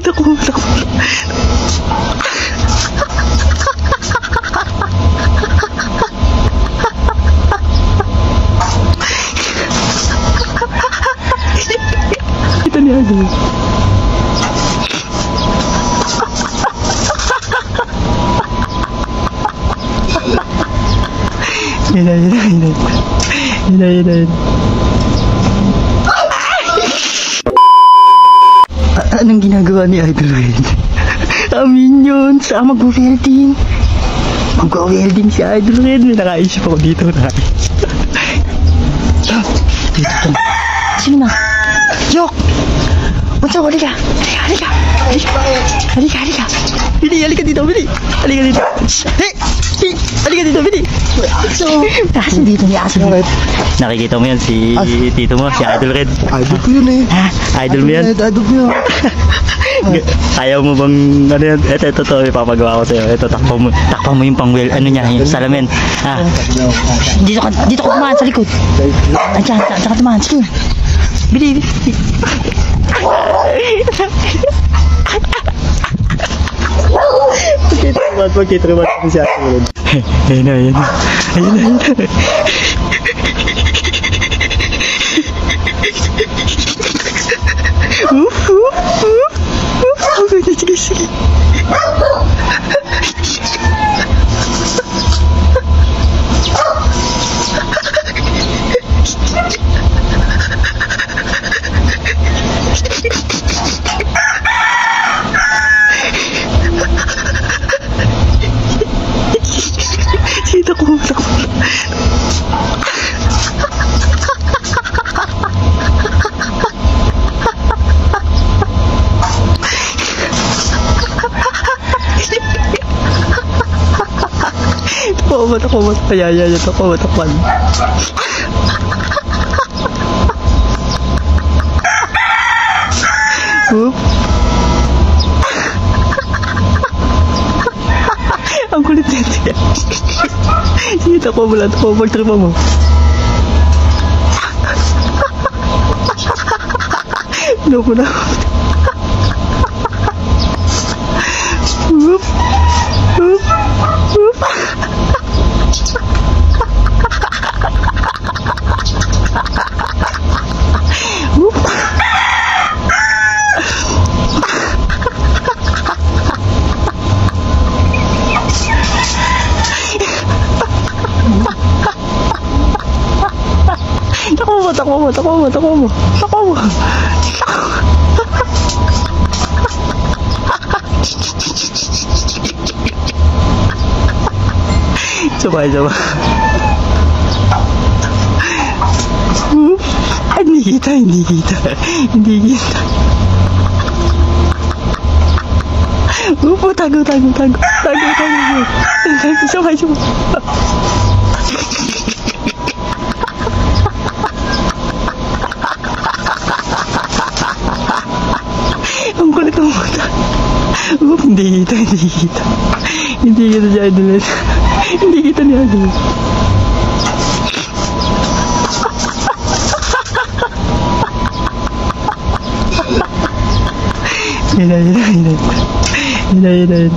Takbo. Ito niya doon. Yun. Anong ginagawa ni Idol Red? Amin yun. Saan mag-welding? Mag-welding si Idol Red. May nakaisip ako dito. Dito. Sino na? Yok! Unsa, halika! Halika! Bili, halika dito, Bili! Halika dito! Hey! Halika dito, Bili! Asan dito ni Asan? Nakikita mo yan si tito mo, si Idol Red. Idol ko yun eh. Ha? Idol mo yan? Idol ko yun. Ayaw mo bang ano yan? Ito, ipapagawa ko sa'yo. Ito, takpan mo yung pang-well, ano niya, yung salamin. Ha? Dito ka tumahan sa likod. Diyan ka tumahan, sige. Bili. Pagkitrumat ko si Ate Red. Ayun na. Sige. Takbo. Takbo. Kaya takpan. Ang kulit niya. Sige, takbo mo lang. Pagtripa mo. Loko na. Takbo mo. Sabay. Hindi kita. Upo, tago. Sabay. Ang kulit mo. Hindi kita si Idol Red. Hindi kita ni Idol. Yun.